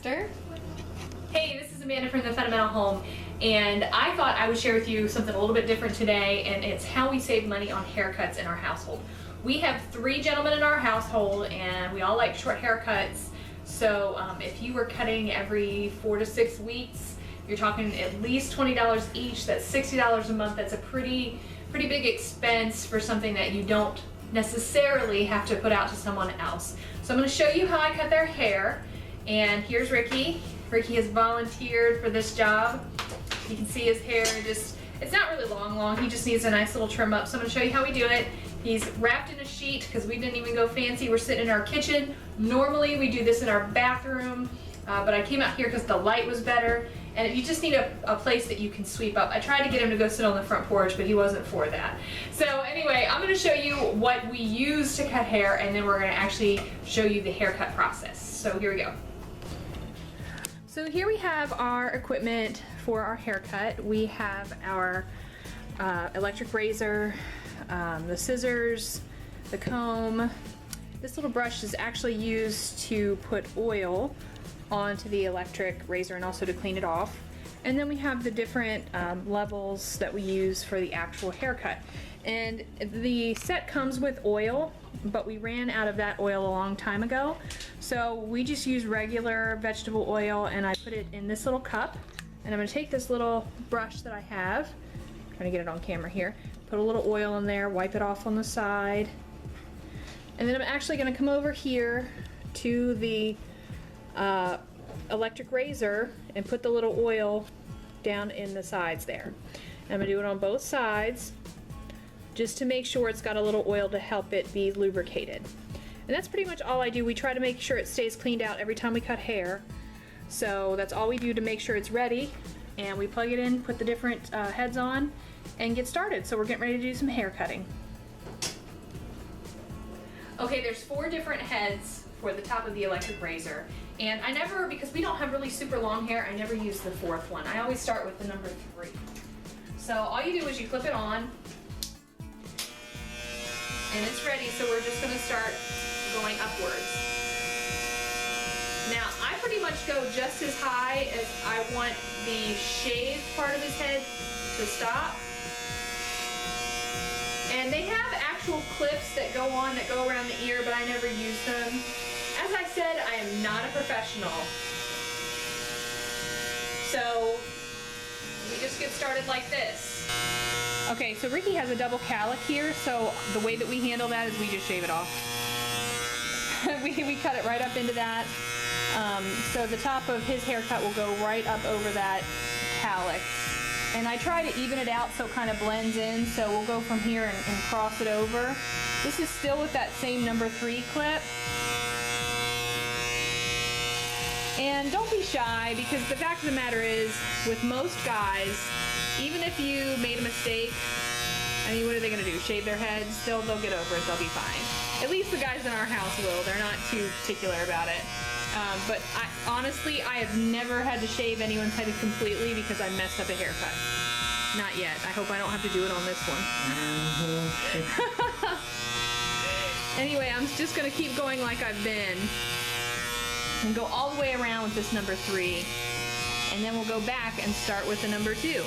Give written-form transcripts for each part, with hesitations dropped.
Master. Hey, this is Amanda from The Fundamental Home, and I thought I would share with you something a little bit different today, and it's how we save money on haircuts in our household. We have 3 gentlemen in our household, and we all like short haircuts. So if you were cutting every 4 to 6 weeks, you're talking at least $20 each. That's $60 a month. That's a pretty big expense for something that you don't necessarily have to put out to someone else. So I'm going to show you how I cut their hair. And here's Ricky. Ricky has volunteered for this job. You can see his hair it's not really long. He just needs a nice little trim up. So I'm going to show you how we do it. He's wrapped in a sheet because we didn't even go fancy. We're sitting in our kitchen. Normally we do this in our bathroom, but I came out here because the light was better. And you just need a place that you can sweep up. I tried to get him to go sit on the front porch, but he wasn't for that. So anyway, I'm going to show you what we use to cut hair, and then we're going to actually show you the haircut process. So here we go. So here we have our equipment for our haircut. We have our electric razor, the scissors, the comb. This little brush is actually used to put oil onto the electric razor and also to clean it off. And then we have the different levels that we use for the actual haircut. And the set comes with oil, but we ran out of that oil a long time ago. So we just use regular vegetable oil, and I put it in this little cup. And I'm gonna take this little brush that I have, trying to get it on camera here, put a little oil in there, wipe it off on the side. And then I'm actually gonna come over here to the electric razor and put the little oil down in the sides there. And I'm gonna do it on both sides just to make sure it's got a little oil to help it be lubricated. And that's pretty much all I do. We try to make sure it stays cleaned out every time we cut hair. So that's all we do to make sure it's ready. And we plug it in, put the different heads on, and get started. So we're getting ready to do some hair cutting. Okay, there's 4 different heads for the top of the electric razor. And I never, because we don't have really super long hair, I never use the 4th one. I always start with the number 3. So all you do is you clip it on, and it's ready, so we're just gonna start going upwards. Now, I pretty much go just as high as I want the shaved part of his head to stop. And they have actual clips that go on that go around the ear, but I never use them. As I said, I am not a professional. So we just get started like this. Okay, so Ricky has a double calic here, so the way that we handle that is we just shave it off. we cut it right up into that. So the top of his haircut will go right up over that calic. And I try to even it out so it kind of blends in, so we'll go from here and cross it over. This is still with that same number 3 clip. And don't be shy, because the fact of the matter is, with most guys, even if you made a mistake, I mean, what are they going to do? Shave their heads? They'll get over it. They'll be fine. At least the guys in our house will. They're not too particular about it. But honestly, I have never had to shave anyone's head completely because I messed up a haircut. Not yet. I hope I don't have to do it on this one. Anyway, I'm just going to keep going like I've been. And go all the way around with this number 3. And then we'll go back and start with the number 2.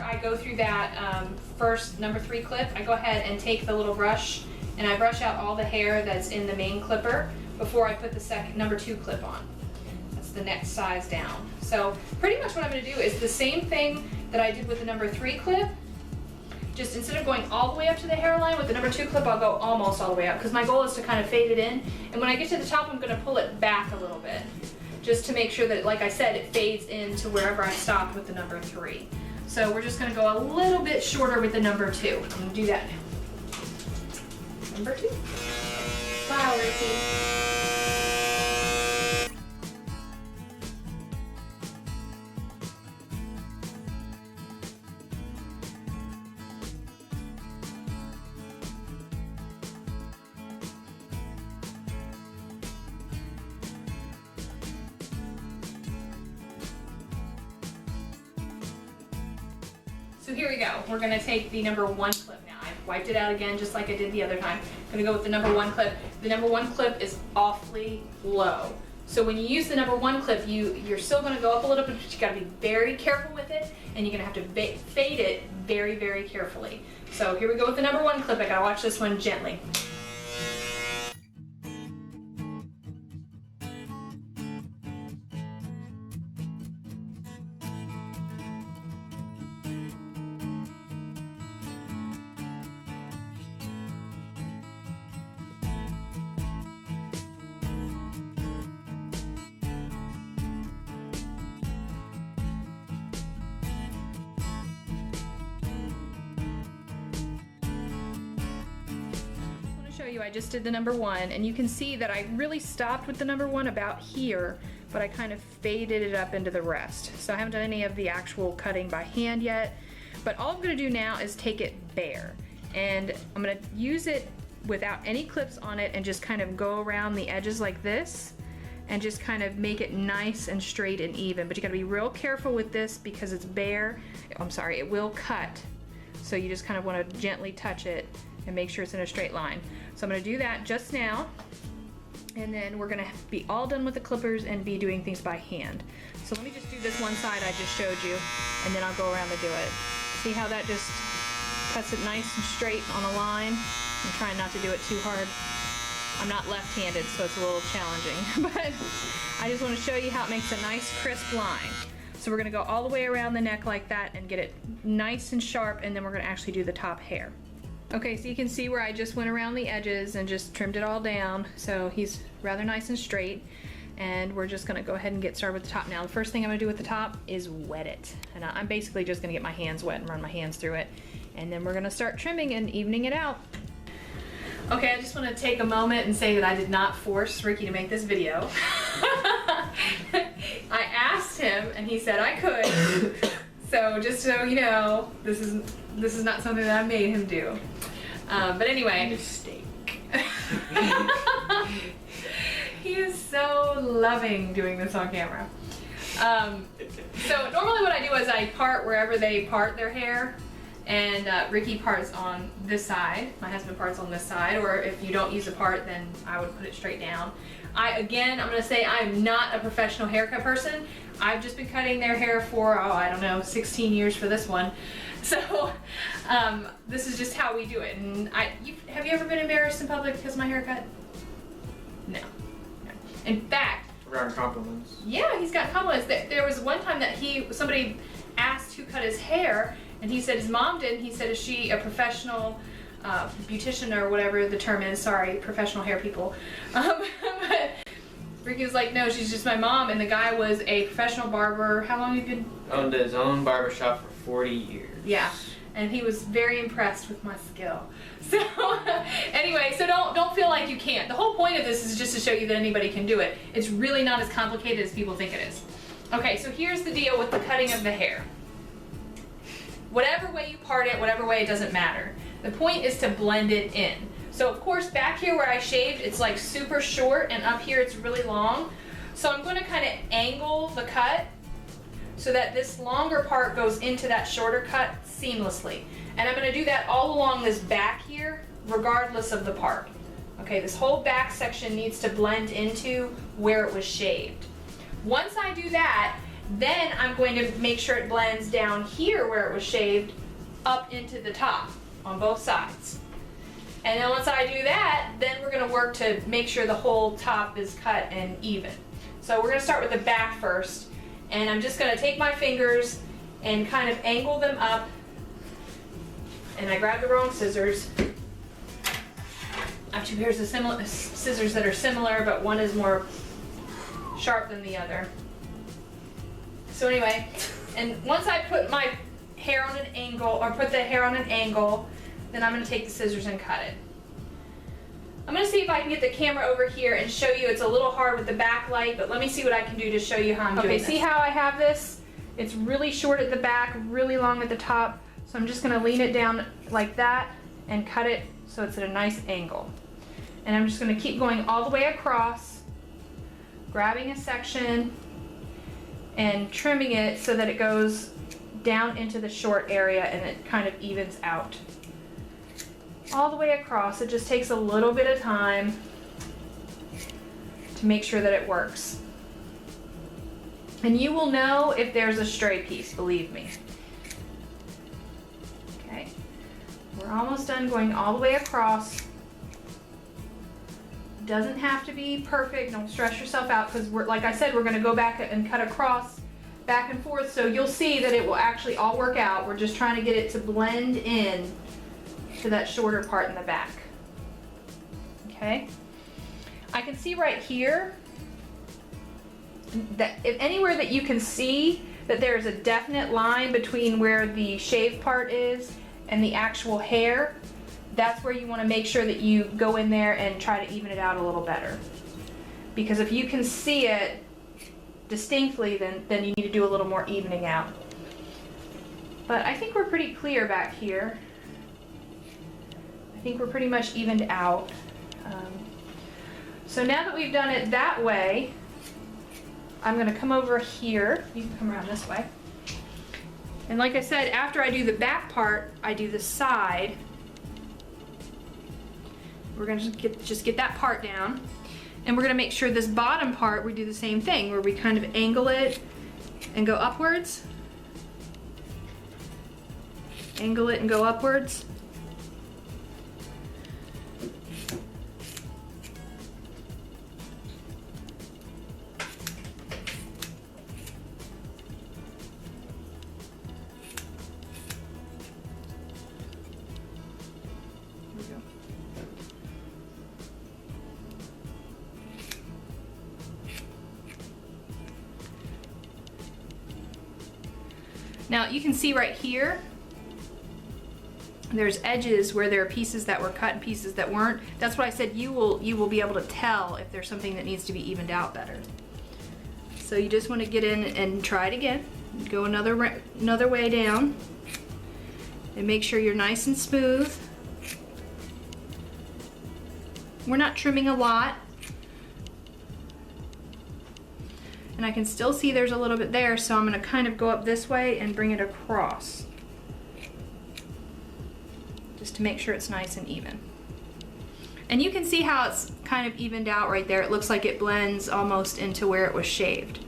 I go through that first number 3 clip, I go ahead and take the little brush and I brush out all the hair that's in the main clipper before I put the number 2 clip on. That's the next size down. So pretty much what I'm going to do is the same thing that I did with the number 3 clip, just instead of going all the way up to the hairline, with the number 2 clip I'll go almost all the way up, because my goal is to kind of fade it in, and when I get to the top I'm going to pull it back a little bit just to make sure that, like I said, it fades into wherever I stopped with the number 3. So we're just going to go a little bit shorter with the number 2. I'm going to do that now. Number 2. Wow, Ricky. So here we go. We're gonna take the number 1 clip now. I've wiped it out again just like I did the other time. I'm gonna go with the number 1 clip. The number 1 clip is awfully low. So when you use the number 1 clip, you're still gonna go up a little bit, but you gotta be very careful with it, and you're gonna have to fade it very, very carefully. So here we go with the number 1 clip. I gotta watch this one gently. I just did the number 1, and you can see that I really stopped with the number 1 about here, but I kind of faded it up into the rest. So I haven't done any of the actual cutting by hand yet, but all I'm gonna do now is take it bare, and I'm gonna use it without any clips on it and just kind of go around the edges like this and just kind of make it nice and straight and even. But you gotta be real careful with this because it's bare. I'm sorry, it will cut. So you just kind of wanna gently touch it and make sure it's in a straight line. So I'm gonna do that just now, and then we're gonna be all done with the clippers and be doing things by hand. So let me just do this one side I just showed you, and then I'll go around and do it. See how that just cuts it nice and straight on a line? I'm trying not to do it too hard. I'm not left-handed, so it's a little challenging, but I just wanna show you how it makes a nice crisp line. So we're gonna go all the way around the neck like that and get it nice and sharp, and then we're gonna actually do the top hair. Okay, so you can see where I just went around the edges and just trimmed it all down. So he's rather nice and straight. And we're just gonna go ahead and get started with the top now. The first thing I'm gonna do with the top is wet it. And I'm basically just gonna get my hands wet and run my hands through it. And then we're gonna start trimming and evening it out. Okay, I just wanna take a moment and say that I did not force Ricky to make this video. I asked him and he said I could. So just so you know, this is not something that I made him do. But anyway. Mistake. He is so loving doing this on camera. So normally what I do is I part wherever they part their hair, and Ricky parts on this side, my husband parts on this side, or if you don't use a part, then I would put it straight down. I'm gonna say I'm not a professional haircut person. I've just been cutting their hair for, I don't know, 16 years for this one. So this is just how we do it. And have you ever been embarrassed in public because of my haircut? No. In fact, Around compliments. yeah, he's got compliments. There was one time that somebody asked who cut his hair, and he said his mom did. He said, is she a professional beautician or whatever the term is? Sorry, professional hair people. But Ricky was like, no, she's just my mom. And the guy was a professional barber. How long have you been? Owned his own barbershop for 40 years. Yeah, and he was very impressed with my skill. So anyway, so don't feel like you can't. The whole point of this is just to show you that anybody can do it. It's really not as complicated as people think it is. Okay, so here's the deal with the cutting of the hair. Whatever way you part it, whatever way, it doesn't matter. The point is to blend it in. So of course back here where I shaved, it's like super short, and up here it's really long. So I'm going to kind of angle the cut so that this longer part goes into that shorter cut seamlessly. And I'm going to do that all along this back here, regardless of the part. Okay, this whole back section needs to blend into where it was shaved. Once I do that, then I'm going to make sure it blends down here where it was shaved up into the top on both sides. And then once I do that, then we're going to work to make sure the whole top is cut and even. So we're going to start with the back first. And I'm just going to take my fingers and kind of angle them up. And I grabbed the wrong scissors. I have two pairs of scissors that are similar, but one is more sharp than the other. So anyway, and once I put my hair on an angle, or put the hair on an angle, then I'm going to take the scissors and cut it. I'm going to see if I can get the camera over here and show you. It's a little hard with the backlight, but let me see what I can do to show you how I'm doing this. Okay, see how I have this? It's really short at the back, really long at the top. So I'm just going to lean it down like that and cut it so it's at a nice angle. And I'm just going to keep going all the way across, grabbing a section and trimming it so that it goes down into the short area, and it kind of evens out all the way across. It just takes a little bit of time to make sure that it works. And you will know if there's a stray piece, believe me. Okay, we're almost done going all the way across. Doesn't have to be perfect, don't stress yourself out, because we're, like I said, we're gonna go back and cut across back and forth, so you'll see that it will actually all work out. We're just trying to get it to blend in to that shorter part in the back. Okay, I can see right here that if anywhere that you can see that there's a definite line between where the shaved part is and the actual hair, that's where you want to make sure that you go in there and try to even it out a little better. Because if you can see it distinctly, then you need to do a little more evening out. But I think we're pretty clear back here. I think we're pretty much evened out. So now that we've done it that way, I'm going to come over here. You can come around this way. And like I said, after I do the back part, I do the side. We're going to just get that part down. And we're going to make sure this bottom part, we do the same thing, where we kind of angle it and go upwards. Angle it and go upwards. Now you can see right here, there's edges where there are pieces that were cut and pieces that weren't. That's what I said, you will be able to tell if there's something that needs to be evened out better. So you just want to get in and try it again. Go another way down and make sure you're nice and smooth. We're not trimming a lot. And I can still see there's a little bit there, so I'm going to kind of go up this way and bring it across. Just to make sure it's nice and even. And you can see how it's kind of evened out right there. It looks like it blends almost into where it was shaved.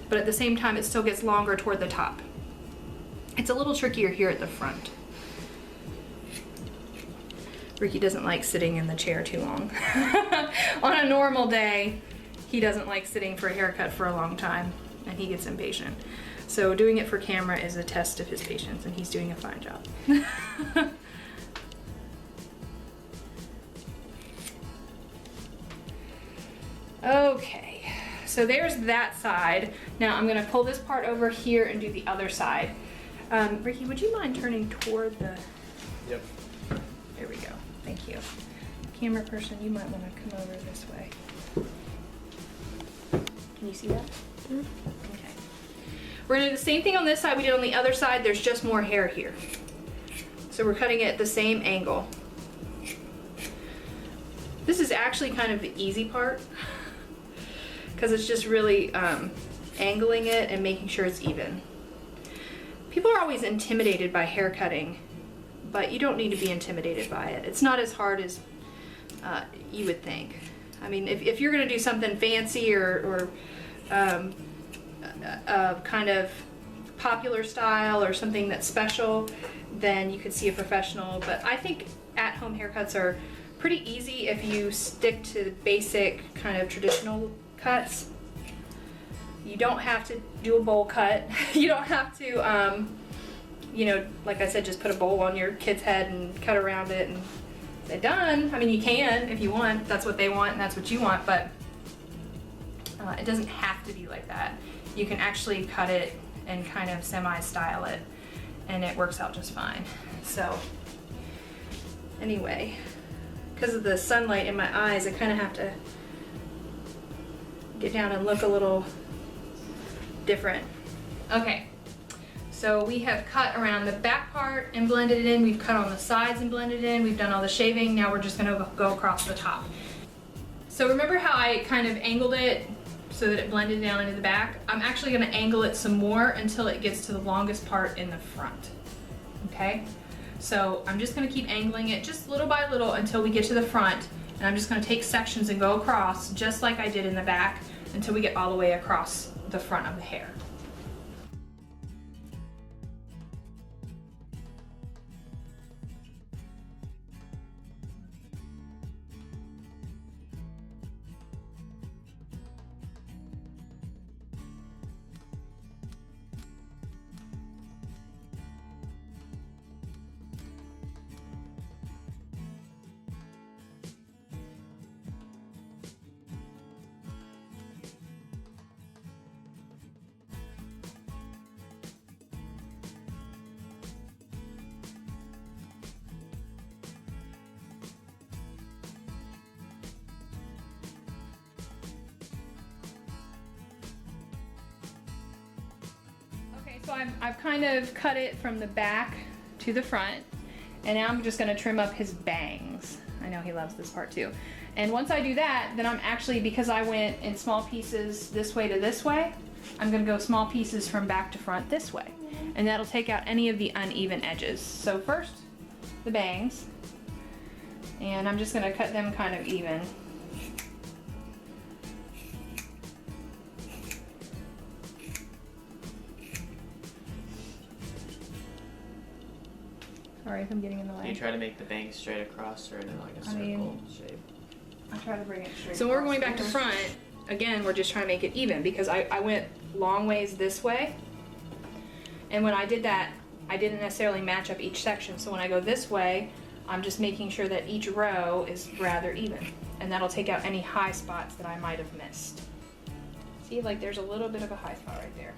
But at the same time, it still gets longer toward the top. It's a little trickier here at the front. Ricky doesn't like sitting in the chair too long. On a normal day, he doesn't like sitting for a haircut for a long time, and he gets impatient. So doing it for camera is a test of his patience, and he's doing a fine job. Okay, so there's that side. Now I'm gonna pull this part over here and do the other side. Ricky, would you mind turning toward the... Yep. There we go, thank you. Camera person, you might wanna come over this way. Can you see that? Mm-hmm. Okay. We're gonna do the same thing on this side we did on the other side. There's just more hair here. So we're cutting it at the same angle. This is actually kind of the easy part because it's just really angling it and making sure it's even. People are always intimidated by hair cutting, but you don't need to be intimidated by it. It's not as hard as you would think. I mean, if you're gonna do something fancy or kind of popular style or something that's special, then you could see a professional. But I think at-home haircuts are pretty easy if you stick to basic kind of traditional cuts. You don't have to do a bowl cut. You don't have to, you know, like I said, just put a bowl on your kid's head and cut around it and say done. I mean, you can if you want. That's what they want and that's what you want, but it doesn't have to be like that. You can actually cut it and kind of semi-style it, and it works out just fine. So anyway, because of the sunlight in my eyes, I kind of have to get down and look a little different. Okay, so we have cut around the back part and blended it in. We've cut on the sides and blended it in. We've done all the shaving. Now we're just gonna go across the top. So remember how I kind of angled it so that it blended down into the back. I'm actually gonna angle it some more until it gets to the longest part in the front, okay? So I'm just gonna keep angling it just little by little until we get to the front, and I'm just gonna take sections and go across just like I did in the back until we get all the way across the front of the hair. So I've kind of cut it from the back to the front, and now I'm just gonna trim up his bangs. I know he loves this part too. And once I do that, then I'm actually, because I went in small pieces this way to this way, I'm gonna go small pieces from back to front this way. And that'll take out any of the uneven edges. So first, the bangs, and I'm just gonna cut them kind of even. Sorry if I'm getting in the way. Do you try to make the bangs straight across or in like a circle shape? I try to bring it straight. So when we're going back to front, again, we're just trying to make it even because I went long ways this way. And when I did that, I didn't necessarily match up each section. So when I go this way, I'm just making sure that each row is rather even. And that'll take out any high spots that I might have missed. See, like there's a little bit of a high spot right there.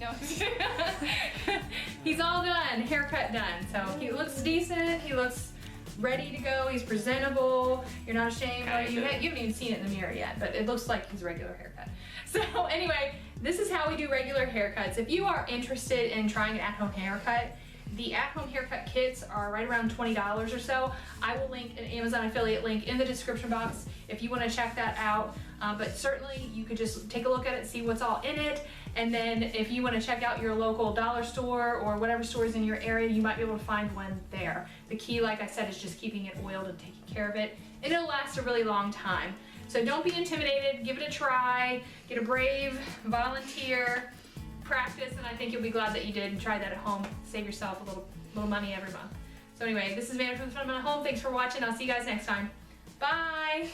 No. He's all done, haircut done. So he looks decent, he looks ready to go, he's presentable, you're not ashamed. You haven't even seen it in the mirror yet, but it looks like his regular haircut. So anyway, this is how we do regular haircuts. If you are interested in trying an at-home haircut, the at-home haircut kits are right around $20 or so. I will link an Amazon affiliate link in the description box if you want to check that out. But certainly you could just take a look at it, see what's all in it. And then if you want to check out your local dollar store or whatever stores in your area, you might be able to find one there. The key, like I said, is just keeping it oiled and taking care of it. And it'll last a really long time. So don't be intimidated, give it a try, get a brave volunteer, practice, and I think you'll be glad that you did and try that at home. Save yourself a little money every month. So anyway, this is Amanda from the Fun at Home. Thanks for watching. I'll see you guys next time. Bye.